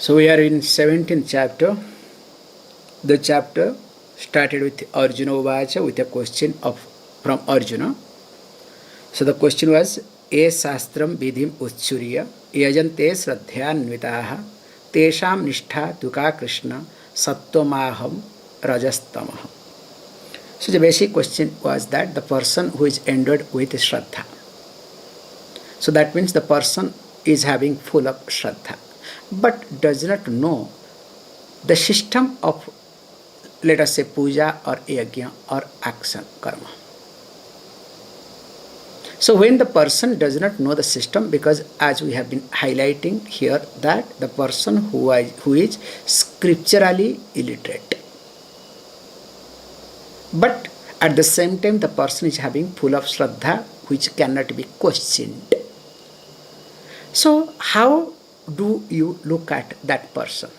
So we are in 17th chapter. The chapter started with Arjuna Uvacha with a question from Arjuna. So the question was, E Sastram Vidhim Uchurya Yajante Sradhyanvitaha Tesham Nishtha Tuka Krishna Sattvamaham Rajastamaha. So the basic question was that the person who is endowed with Shraddha. So that means the person is having full of Shraddha, but does not know the system of, let us say, puja or yajna or action, karma. So when the person does not know the system, because as we have been highlighting here that the person who is scripturally illiterate, but at the same time the person is having full of Shraddha which cannot be questioned. So how do you look at that person?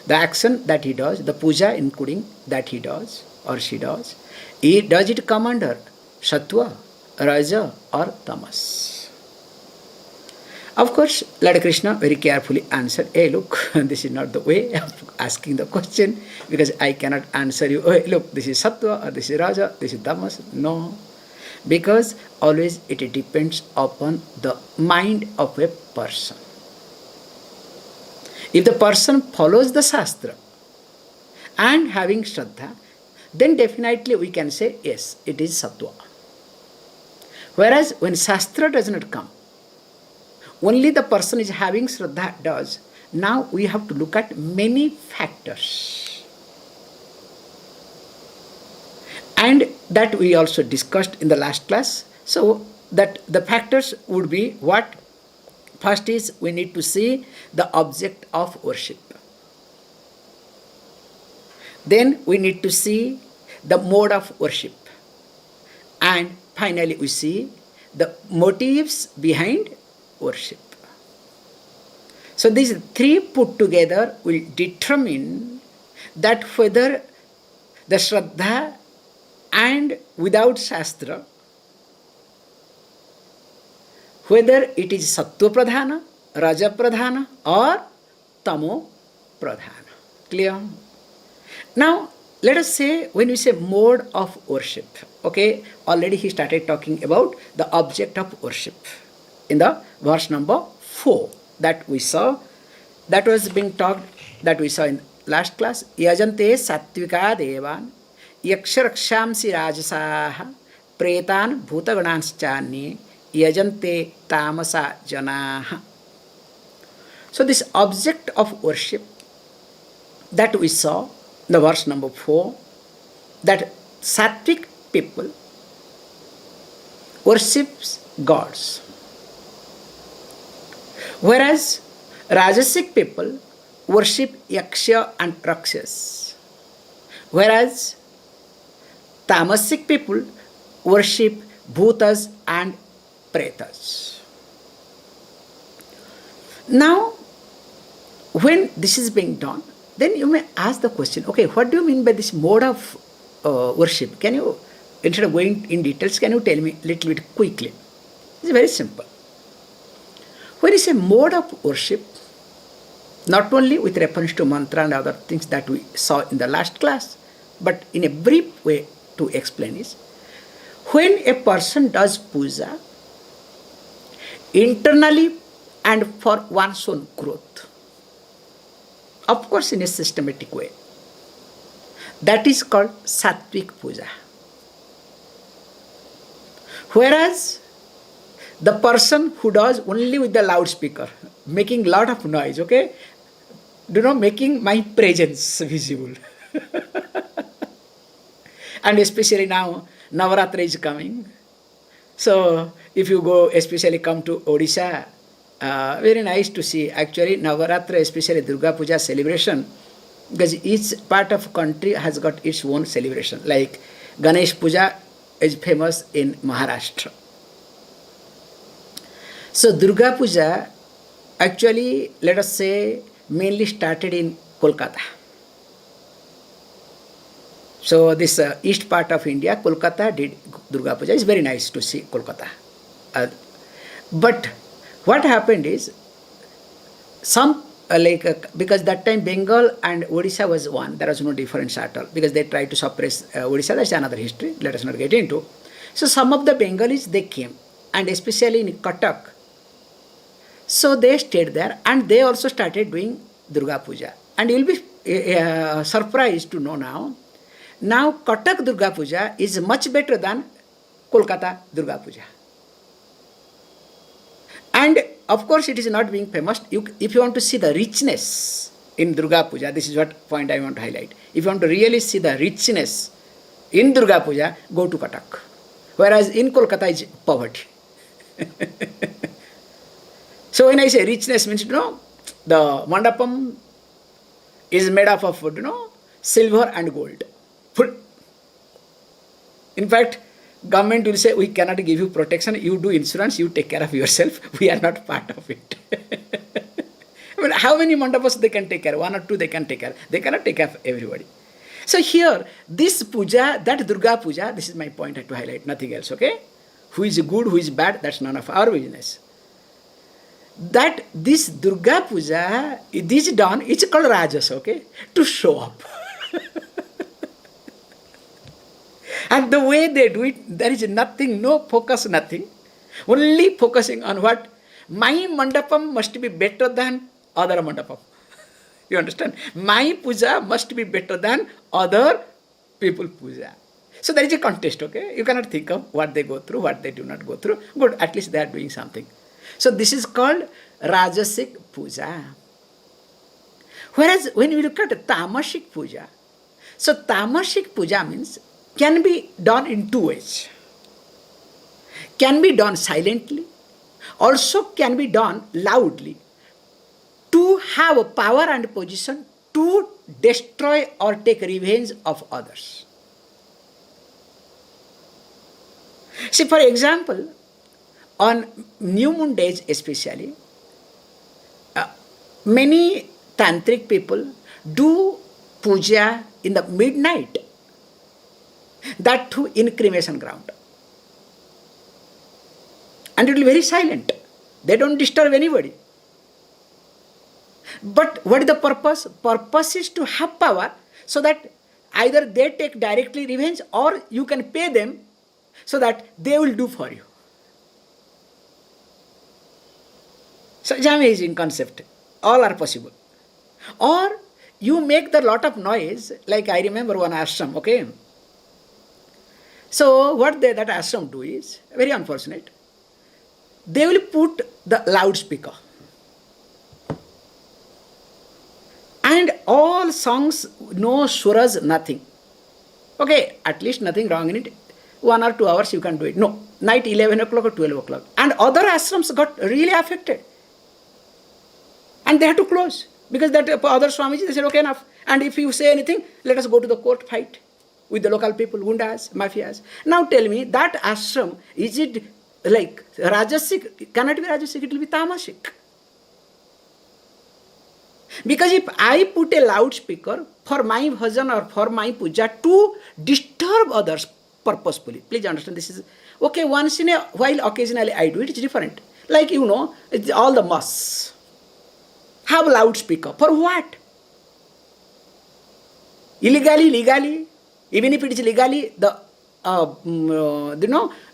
The action that he does, the puja including that he does or she does, does it come under Sattva, Raja or Tamas? Of course, Lord Krishna very carefully answered, hey look, this is not the way of asking the question, because I cannot answer you, hey look, this is Sattva or this is Raja, this is Tamas. No. Because always it depends upon the mind of a person. If the person follows the Shastra and having Shraddha, then definitely we can say, yes, it is Sattva. Whereas when Shastra does not come, only the person is having Shraddha does, now we have to look at many factors. And that we also discussed in the last class. So that the factors would be what? First is we need to see the object of worship. Then we need to see the mode of worship. And finally we see the motives behind worship. So these three put together will determine that whether the Shraddha and without Shastra, whether it is Sattva Pradhana, Raja Pradhana or Tamo Pradhana. Clear? Now, let us say, when we say mode of worship, okay, already he started talking about the object of worship in the verse number 4 that we saw, that was being talked, that we saw in last class. Yajante Sattvika Devan Yaksharaksham Rajasaha Pretan Bhutagananschani Yajante Tamasa Janaha. So this object of worship that we saw, the verse number 4, that Sattvic people worships gods, whereas Rajasic people worship Yaksha and Rakshas, whereas Tamasic people worship Bhutas and Pretas. Now, when this is being done, then you may ask the question, okay, what do you mean by this mode of worship? Can you, instead of going in details, can you tell me a little bit quickly? It's very simple. When you say mode of worship, not only with reference to mantra and other things that we saw in the last class, but in a brief way to explain is, when a person does puja internally and for one's own growth, of course in a systematic way, that is called Sattvic puja. Whereas the person who does only with the loudspeaker, making lot of noise, okay, making my presence visible. And especially now, Navaratra is coming. So if you go, especially come to Odisha, very nice to see actually Navaratra, especially Durga Puja celebration, because each part of country has got its own celebration. Like Ganesh Puja is famous in Maharashtra. So Durga Puja actually, let us say, mainly started in Kolkata. So this east part of India, Kolkata did Durga Puja. It's very nice to see Kolkata. But what happened is, some because that time Bengal and Odisha was one. There was no difference at all because they tried to suppress Odisha. That's another history. Let us not get into. So some of the Bengalis they came, and especially in Cuttack. So they stayed there, and they also started doing Durga Puja. And you'll be surprised to know now. Now Cuttack Durga Puja is much better than Kolkata Durga Puja. And of course, it is not being famous. If you want to see the richness in Durga Puja, this is what point I want to highlight. If you want to really see the richness in Durga Puja, go to Cuttack. Whereas in Kolkata is poverty. So when I say richness means, the mandapam is made up of, silver and gold. In fact, government will say, we cannot give you protection, you do insurance, you take care of yourself, we are not part of it. I mean, how many mandapas they can take care? One or two they can take care. They cannot take care of everybody. So here, this puja, that Durga Puja, this is my point I have to highlight, nothing else, okay? Who is good, who is bad, that's none of our business. That this Durga Puja, this done, it's called Rajas, okay? To show up. And the way they do it, there is nothing, no focus, nothing. Only focusing on what? My mandapam must be better than other mandapam. You understand? My puja must be better than other people puja. So there is a contest, okay? You cannot think of what they go through, what they do not go through. Good, at least they are doing something. So this is called Rajasic Puja. Whereas when we look at Tamasic Puja, so Tamasic Puja means can be done in two ways. Can be done silently, also can be done loudly to have a power and position to destroy or take revenge of others. See, for example, on new moon days especially, many tantric people do puja in the midnight, that too in cremation ground. And it will be very silent. They don't disturb anybody. But what is the purpose? Purpose is to have power so that either they take directly revenge or you can pay them so that they will do for you. Such amazing concept. All are possible. Or you make the lot of noise, like I remember one ashram, okay? So what that ashram do is, very unfortunate, they will put the loudspeaker. And all songs, no suras, nothing. Okay, at least nothing wrong in it. 1 or 2 hours you can do it. No, night 11 o'clock or 12 o'clock. And other ashrams got really affected. And they had to close. Because that other Swamiji, they said, okay, enough. And if you say anything, let us go to the court fight with the local people, gundas, mafias. Now tell me, that ashram, is it like Rajasic? Cannot be Rajasic, it will be Tamasic. Because if I put a loudspeaker for my bhajan or for my puja to disturb others purposefully, please understand this is, okay, once in a while, occasionally I do it, it's different. Like it's all the mosques have a loudspeaker. For what? Illegally, legally, even if it is legally,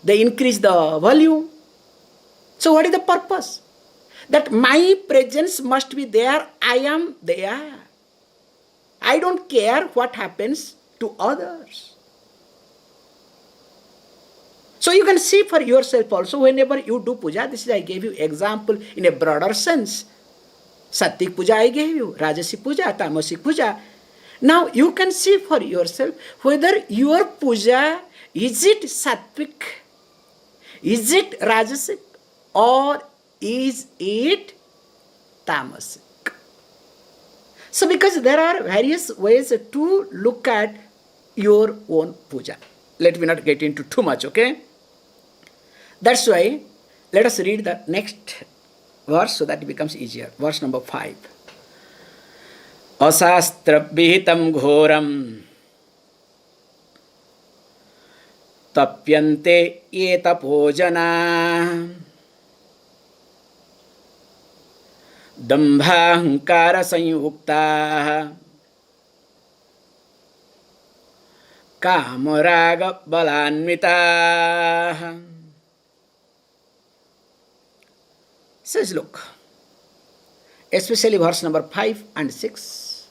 they increase the volume. So what is the purpose? That my presence must be there, I am there. I don't care what happens to others. So you can see for yourself also, whenever you do puja, this is I gave you example in a broader sense. Sattvik puja I gave you, Rajasic puja, Tamasic puja. Now you can see for yourself whether your puja, is it Sattvik, is it Rajasic, or is it Tamasic? So because there are various ways to look at your own puja. Let me not get into too much, okay? That's why let us read the next verse so that it becomes easier. Verse number 5. Asastra vihitam ghoram tapyante ye tapojana दंभाहंकार Sanyukta कामराग बलान्विता. Says, look, especially verse number 5 and 6,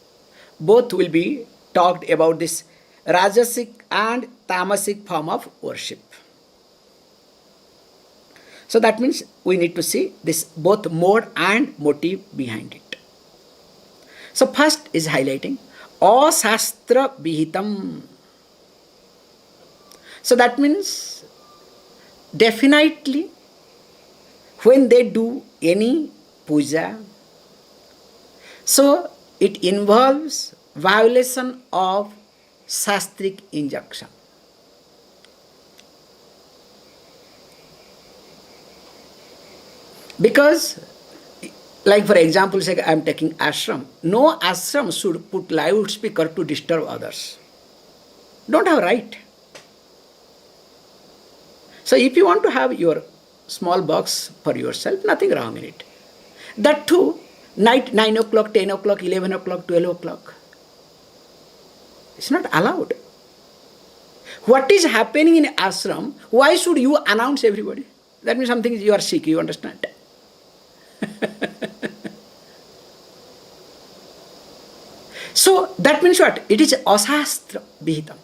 both will be talked about this Rajasic and Tamasic form of worship. So that means we need to see this both mode and motive behind it. So first is highlighting Asastra Vihitam. So that means definitely when they do any puja, so it involves violation of shastric injunction. Because, like for example, say I am taking ashram. No ashram should put loudspeaker to disturb others. Don't have right. So if you want to have your small box for yourself, nothing wrong in it. That too, night 9 o'clock, 10 o'clock, 11 o'clock, 12 o'clock. It's not allowed. What is happening in ashram, why should you announce everybody? That means something you are sick, you understand? So that means what? It is asastra vihitam.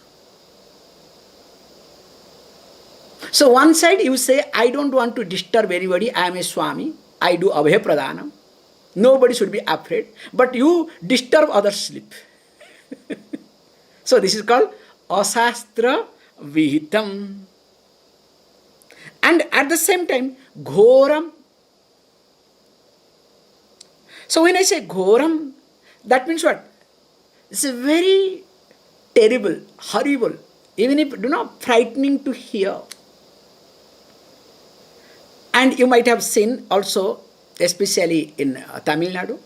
So one side you say, I don't want to disturb anybody, I am a Swami, I do abhay pradhanam, nobody should be afraid, but you disturb others' sleep. So this is called asastra vihitam. And at the same time, ghoram. So when I say ghoram, that means what? It's a very terrible, horrible, even if frightening to hear. And you might have seen also, especially in Tamil Nadu,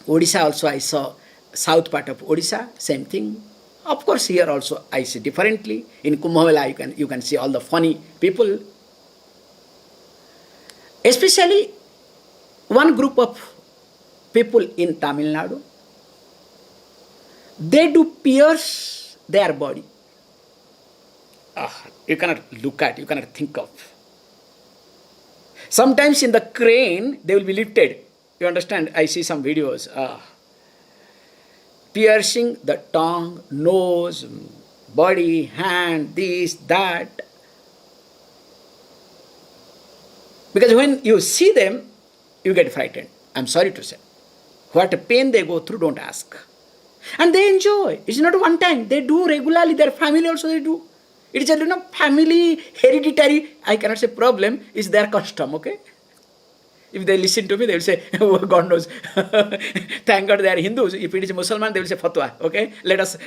Odisha also I saw, south part of Odisha, same thing. Of course here also I see differently. In Kumbh Mela you can see all the funny people. Especially one group of people in Tamil Nadu, they do pierce their body. You cannot look at, you cannot think of. Sometimes in the crane, they will be lifted. You understand? I see some videos. Piercing the tongue, nose, body, hand, this, that. Because when you see them, you get frightened. I'm sorry to say. What a pain they go through, don't ask. And they enjoy. It's not one time. They do regularly. Their family also they do. It is a family hereditary, I cannot say problem, is their custom, okay? If they listen to me, they will say, oh, God knows. Thank God they are Hindus. If it is Muslim, they will say fatwa, okay? Let us,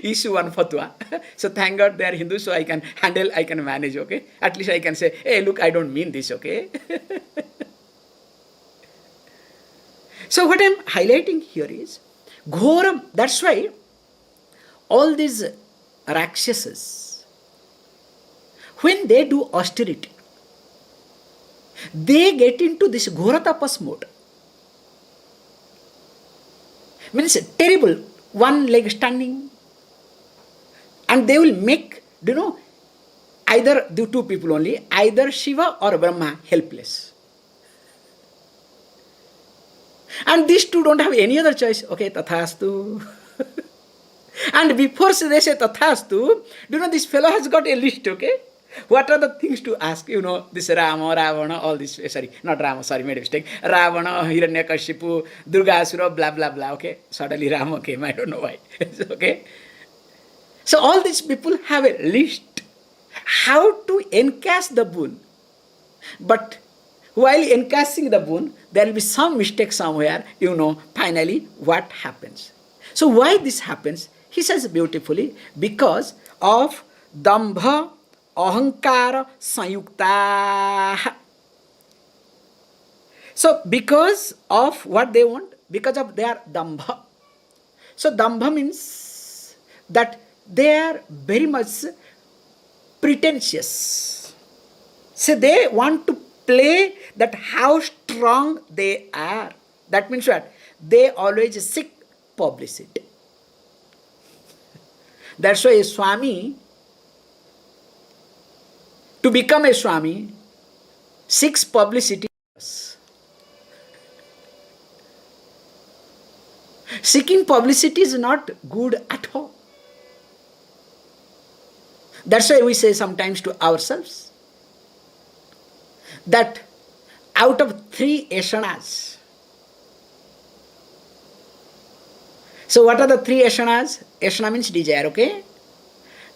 issue one fatwa. So thank God they are Hindus, so I can handle, I can manage, okay? At least I can say, hey, look, I don't mean this, okay? So what I'm highlighting here is, ghoram, that's why all these Rakshasas, when they do austerity, they get into this ghora tapas mode. Means terrible, one leg standing, and they will make, either the two people only, either Shiva or Brahma helpless. And these two don't have any other choice. Okay, tathastu. And before they say tathastu, this fellow has got a list, okay? What are the things to ask? This Rama, Ravana, all this, sorry, not Rama, sorry, made a mistake. Ravana, Hiranyakashipu, Durgasura, blah, blah, blah, okay? Suddenly Rama came, I don't know why, okay? So all these people have a list how to encash the boon. But while encashing the boon, there will be some mistake somewhere, finally what happens. So why this happens? He says beautifully, because of dambha ahankara sayukta. So because of what they want, because of their dambha. So dambha means that they are very much pretentious. So they want to play that how strong strong they are. That means what? They always seek publicity. That's why a Swami, to become a Swami, seeks publicity. Seeking publicity is not good at all. That's why we say sometimes to ourselves that out of 3 yasanas, so what are the 3 yasanas? Yasana means desire, okay?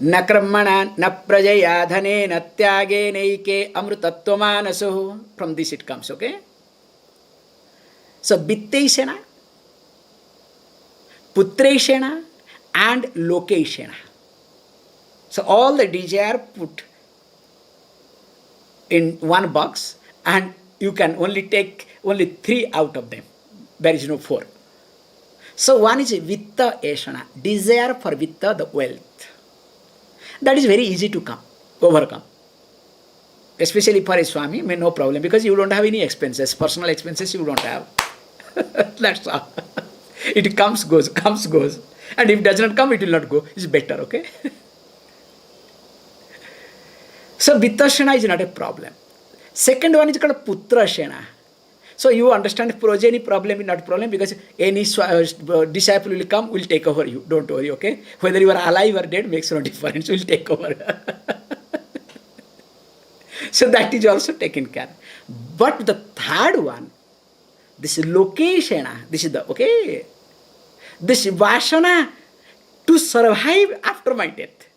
Na karmana, na prajaya, dhane, na tyage, neike, amrutattvamanaso. From this it comes, okay? So vitteshana, putreshana and lokeshana. So all the desire put in one box and you can only take only 3 out of them. There is no 4. So one is vitta yasana, desire for vitta, the wealth. That is very easy to overcome. Especially for a Swami, no problem, because you don't have any expenses, personal expenses you don't have. That's all. It comes, goes, comes, goes. And if it does not come, it will not go. It's better, okay? So Vittasana is not a problem. Second one is called Putrashana. So you understand progeny problem is not a problem, because any disciple will come, will take over you. Don't worry, okay? Whether you are alive or dead makes no difference, will take over. So that is also taken care. But the third one, this lokeshana, this is the, okay? This vasana to survive after my death.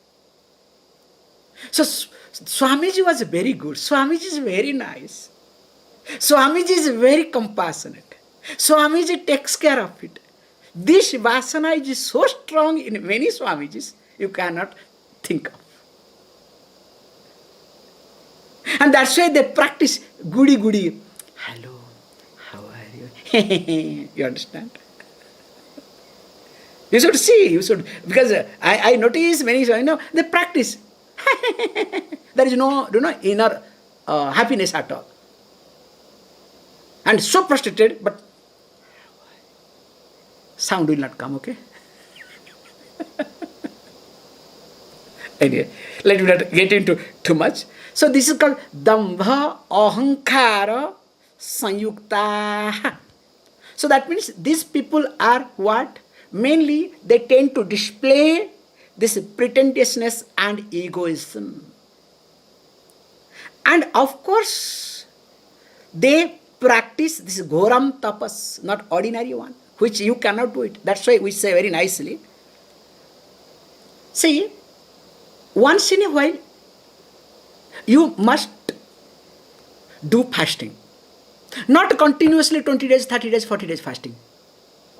So Swamiji was very good. Swamiji is very nice. Swamiji is very compassionate. Swamiji takes care of it. This vasana is so strong in many Swamijis, you cannot think of. And that's why they practice goody goody. Hello, how are you? You understand? You should see, you should, because I notice many, they practice. There is no inner happiness at all. And so frustrated, but sound will not come, okay? Anyway, let me not get into too much. So this is called Dambha Ahankara Sanyukta. So that means these people are what? Mainly they tend to display this pretentiousness and egoism. And of course, they practice this Ghoram Tapas, not ordinary one, which you cannot do it. That's why we say very nicely. See, once in a while, you must do fasting. Not continuously 20 days, 30 days, 40 days fasting.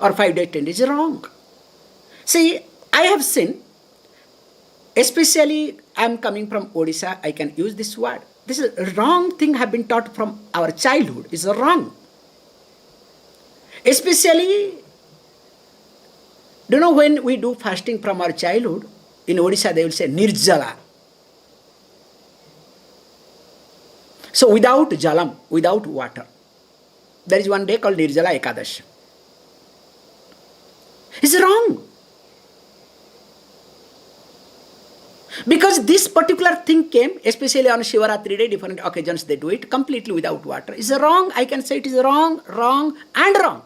Or 5 days, 10 days. It's wrong. See, I have seen, especially I am coming from Odisha, I can use this word. This is a wrong thing have been taught from our childhood. It's wrong. Especially, when we do fasting from our childhood, in Odisha they will say Nirjala. So without jalam, without water. There is one day called Nirjala Ekadash. It's wrong. Because this particular thing came, especially on Shivaratri day, different occasions they do it, completely without water. It's wrong. I can say it is wrong, and wrong.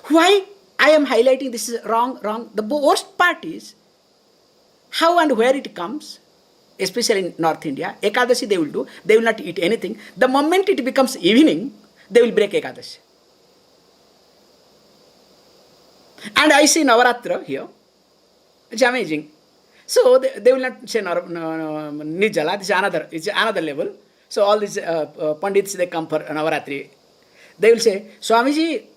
Why I am highlighting this is wrong? The worst part is how and where it comes, especially in North India. Ekadashi they will do. They will not eat anything. The moment it becomes evening, they will break Ekadashi. And I see Navaratra here. It's amazing. So they will not say Nijala, it's another level. So all these Pandits, they come for Navaratri. They will say, Swamiji,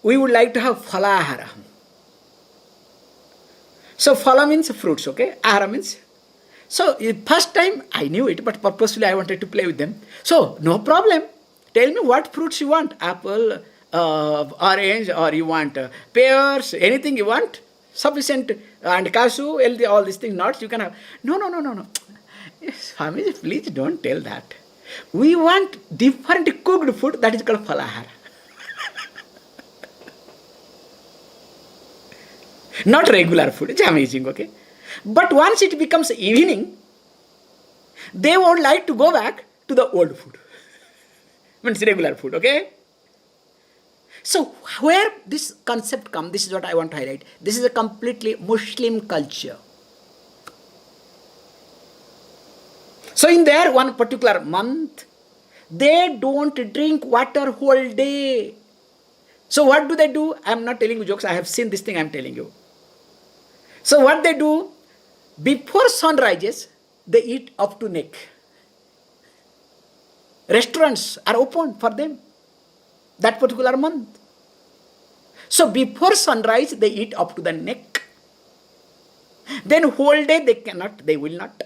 we would like to have phalahara. So phala means fruits, okay? Ahara means. So first time I knew it, but purposefully I wanted to play with them. So no problem. Tell me what fruits you want. Apple, orange, or you want pears, anything you want. Sufficient, and cashew, all these things, nuts you can have. No. Swamiji, please don't tell that. We want different cooked food, that is called falahara. Not regular food. It's amazing, okay? But once it becomes evening, they would like to go back to the old food. Means regular food, okay? So where this concept comes, this is what I want to highlight. This is a completely Muslim culture. So in their one particular month, they don't drink water whole day. So what do? I am not telling you jokes. I have seen this thing, I am telling you. So what they do, before sun rises, they eat up to neck. Restaurants are open for them that particular month. So before sunrise, they eat up to the neck. Then whole day they cannot, they will not.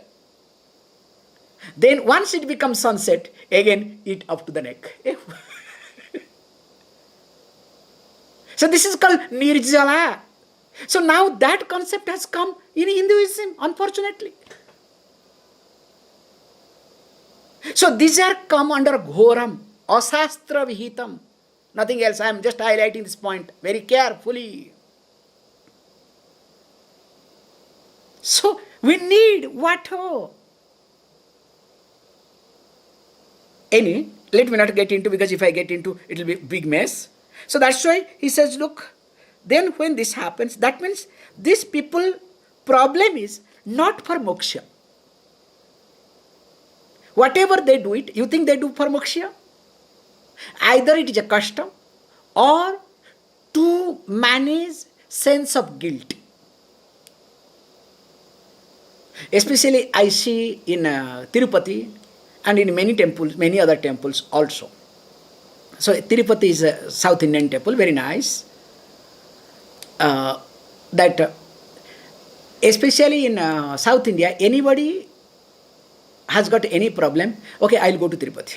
Then once it becomes sunset, again eat up to the neck. So this is called Nirjala. So now that concept has come in Hinduism, unfortunately. So these are come under Ghoram, Asastra Vihitam. Nothing else. I am just highlighting this point very carefully. So we need water. Anyway, let me not get into, because if I get into, it will be a big mess. So that's why he says, look, then when this happens, that means this people problem is not for moksha. Whatever they do it, you think they do for moksha? Either it is a custom or to manage sense of guilt. Especially I see in Tirupati and in many temples, many other temples also. So Tirupati is a South Indian temple, very nice. Especially in South India, anybody has got any problem, okay, I'll go to Tirupati.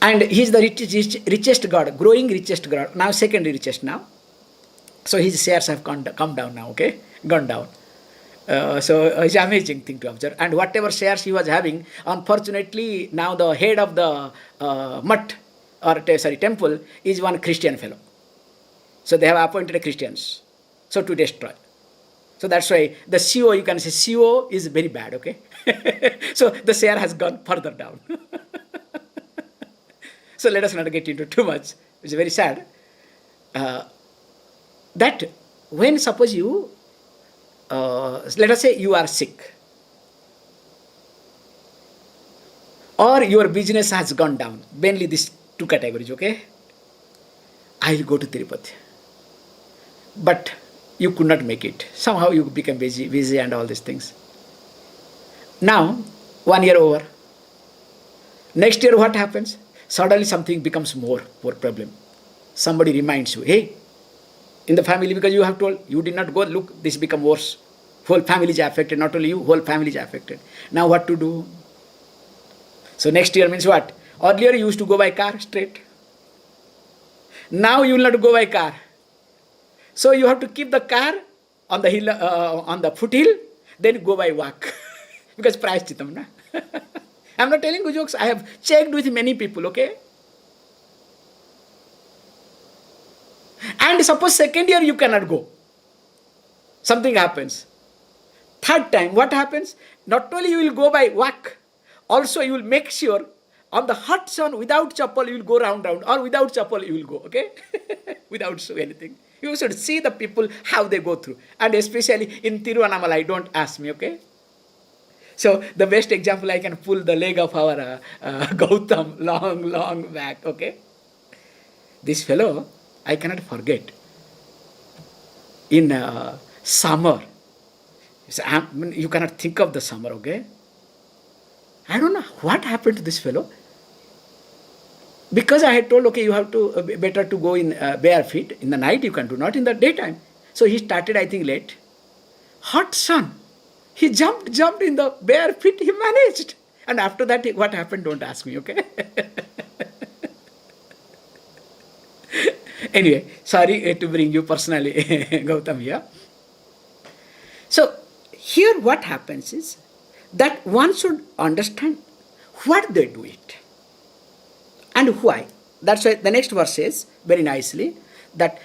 And he is the richest god, growing richest god, now secondary richest now. So his shares have come down now, okay, gone down. So it's an amazing thing to observe. And whatever shares he was having, unfortunately, now the head of the temple is one Christian fellow. So they have appointed Christians, so to destroy. So that's why the CEO, you can say CEO is very bad, okay? So the share has gone further down. So let us not get into too much. It's very sad. That when suppose you, let us say you are sick, or your business has gone down, mainly these two categories, okay? I will go to Tirupati. But you could not make it. Somehow you become busy and all these things. Now, 1 year over. Next year what happens? Suddenly something becomes more problem. Somebody reminds you, hey, in the family, because you have told, you did not go, look, this become worse. Whole family is affected, not only you, whole family is affected. Now what to do? So next year means what? Earlier you used to go by car straight. Now you will not go by car. So you have to keep the car on the hill, on the foothill, then go by walk. Because prayashchitam, na? I am not telling you jokes. I have checked with many people, okay? And suppose second year you cannot go. Something happens. Third time, what happens? Not only you will go by walk, also you will make sure on the hot sun, without chappal, you will go round, or without chappal, you will go, okay? Without shoe anything. You should see the people, how they go through. And especially in Tiruvannamalai, don't ask me, okay? So the best example, I can pull the leg of our Gautam, long back, okay? This fellow, I cannot forget. In summer, you cannot think of the summer, okay? I don't know what happened to this fellow. Because I had told, okay, you have to, better to go in bare feet. In the night you can do, not in the daytime. So he started, I think, late. Hot sun. He jumped in the bare feet, he managed. And after that, what happened, don't ask me, okay? Anyway, sorry to bring you personally, Gautam here. So, here what happens is, that one should understand what they do it and why. That's why the next verse says very nicely that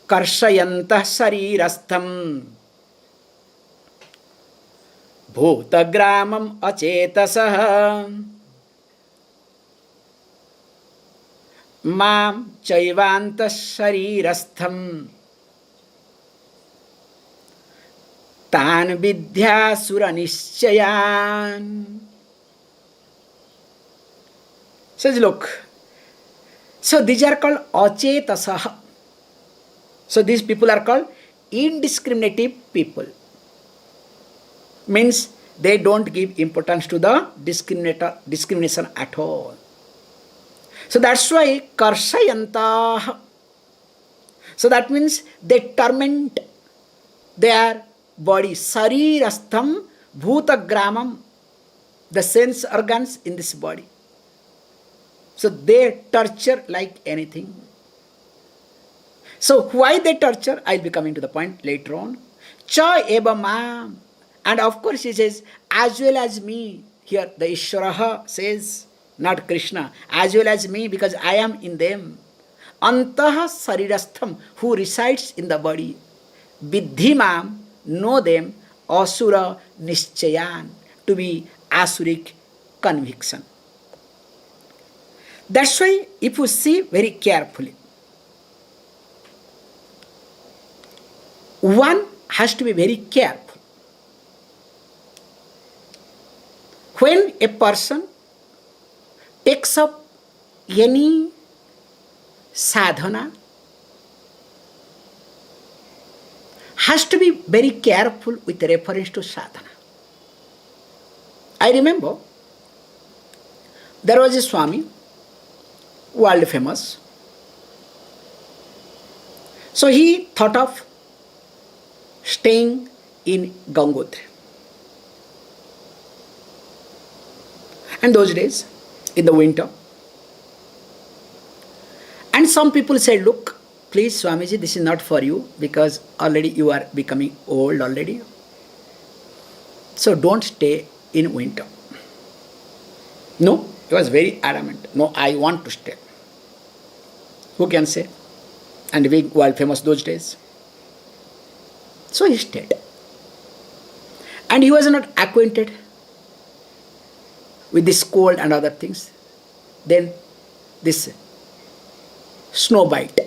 karshayantah sarirastham bhutagramam acetasah mam chaivanta sarirastham tan vidya sura nischayan. Says, look, so these are called acetasah. So these people are called indiscriminative people. Means they don't give importance to the discrimination at all. So that's why karshayantah. So that means they torment their body. Sarirastham bhutagramam, the sense organs in this body. So they torture like anything. So why they torture? I'll be coming to the point later on. Cha eva mam. And of course he says, as well as me. Here the Ishvaraha says, not Krishna, as well as me, because I am in them. Antaha sarirastham, who resides in the body. Vidhi mam, know them. Asura nischayan, to be asuric conviction. That's why if you see very carefully, one has to be very careful. When a person takes up any sadhana, has to be very careful with reference to sadhana. I remember there was a Swami, world famous. So he thought of staying in Gangotri. And those days, in the winter. And some people said, look, please Swamiji, this is not for you because already you are becoming old already. So don't stay in winter. No, he was very adamant. No, I want to stay. Who can say? And being world famous those days. So he stayed. And he was not acquainted with this cold and other things. Then this snow bite.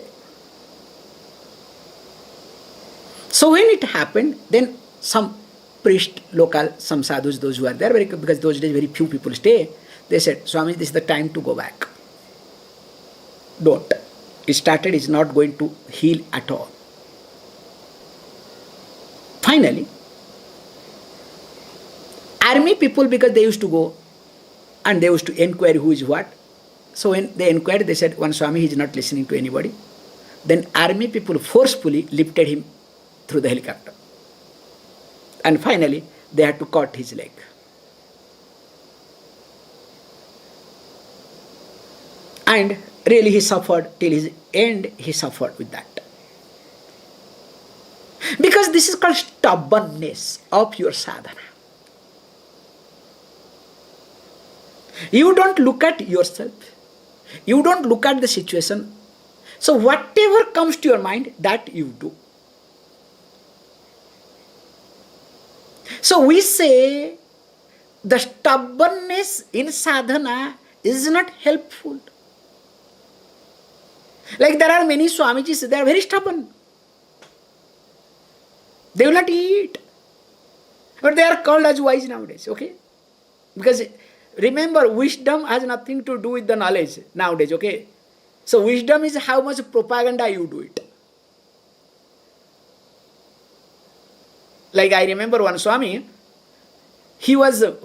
So when it happened, then some priest, local, some sadhus, those who are there, because those days very few people stay, they said, Swami, this is the time to go back. Don't. It started, is not going to heal at all. Finally, army people, because they used to go and they used to inquire who is what. So when they inquired, they said, one Swami, he is not listening to anybody. Then army people forcefully lifted him through the helicopter. And finally, they had to cut his leg. And really he suffered till his end, he suffered with that. Because this is called stubbornness of your sadhana. You don't look at yourself. You don't look at the situation. So whatever comes to your mind, that you do. So we say the stubbornness in sadhana is not helpful. Like there are many Swamijis, they are very stubborn. They will not eat. But they are called as wise nowadays, okay? Because remember, wisdom has nothing to do with the knowledge nowadays, okay? So wisdom is how much propaganda you do it. Like I remember one Swami, he was the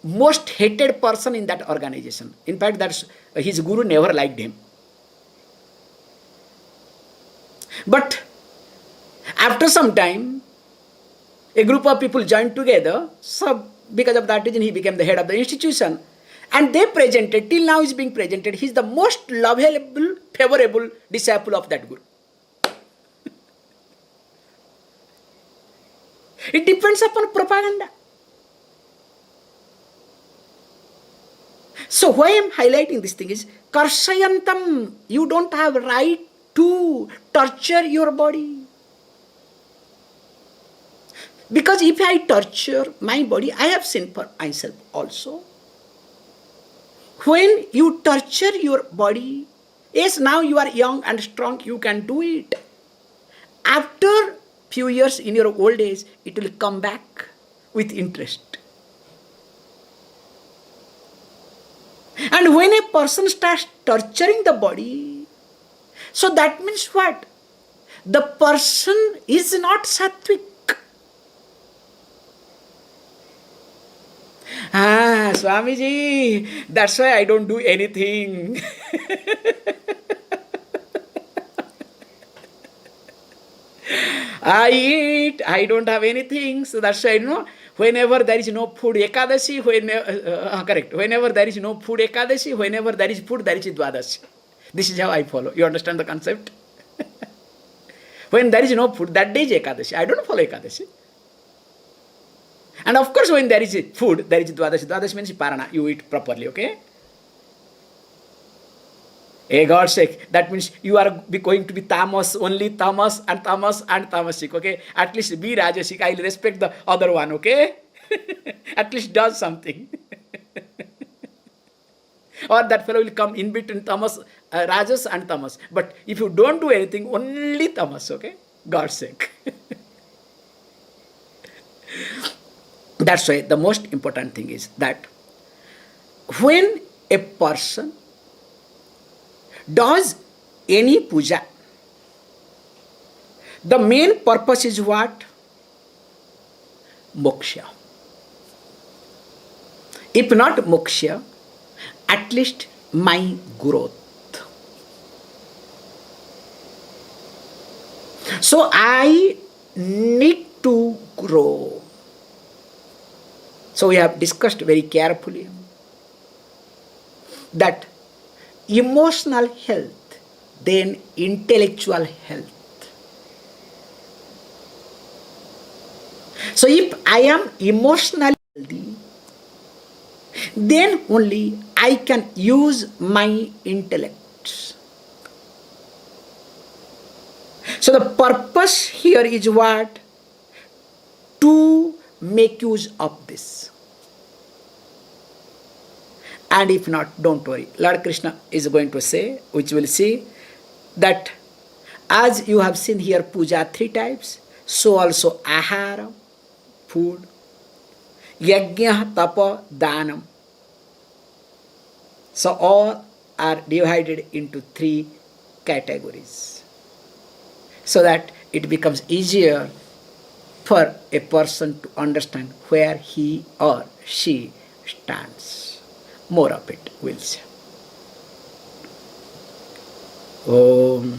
most hated person in that organization. In fact, that's, his guru never liked him. But after some time, a group of people joined together. So because of that reason, he became the head of the institution. And they presented, till now is being presented, he is the most lovable, favorable disciple of that guru. It depends upon propaganda. So why I am highlighting this thing is karsayantam. You don't have right to torture your body. Because if I torture my body, I have sinned for myself also. When you torture your body, yes, now you are young and strong, you can do it. After few years in your old age, it will come back with interest. And when a person starts torturing the body, so that means what? The person is not sattvic. Swamiji, that's why I don't do anything. I eat, I don't have anything, so that's why, whenever there is no food Ekadashi, whenever there is no food Ekadashi, whenever there is food, there is Dwadashi. This is how I follow. You understand the concept? When there is no food, that day is Ekadashi. I don't follow Ekadashi. And of course, when there is food, there is Dwadashi. Dwadashi means Parana. You eat properly, okay? A God's sake, that means you are going to be tamas, only tamas and tamasic, okay? At least be rajasic. I will respect the other one, okay? At least does something. Or that fellow will come in between tamas, rajas and tamas. But if you don't do anything, only tamas, okay? God's sake. That's why the most important thing is that when a person does any puja, the main purpose is what? Moksha. If not moksha, at least my growth. So I need to grow. So we have discussed very carefully that emotional health, then intellectual health. So if I am emotionally healthy, then only I can use my intellect. So the purpose here is what? To make use of this. And if not, don't worry. Lord Krishna is going to say, which we'll see, that as you have seen here puja 3 types, so also ahara, food, yajna, tapa, danam. So all are divided into 3 categories, so that it becomes easier for a person to understand where he or she stands. More of it we'll see. Om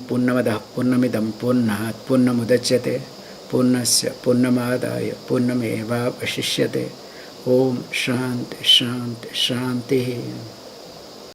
Purnamadah Purnamidam Purnat Purnamudachyate Purnasya Purnamadaya Purnameva Vashishyate. Om Shanti Shanti Shanti.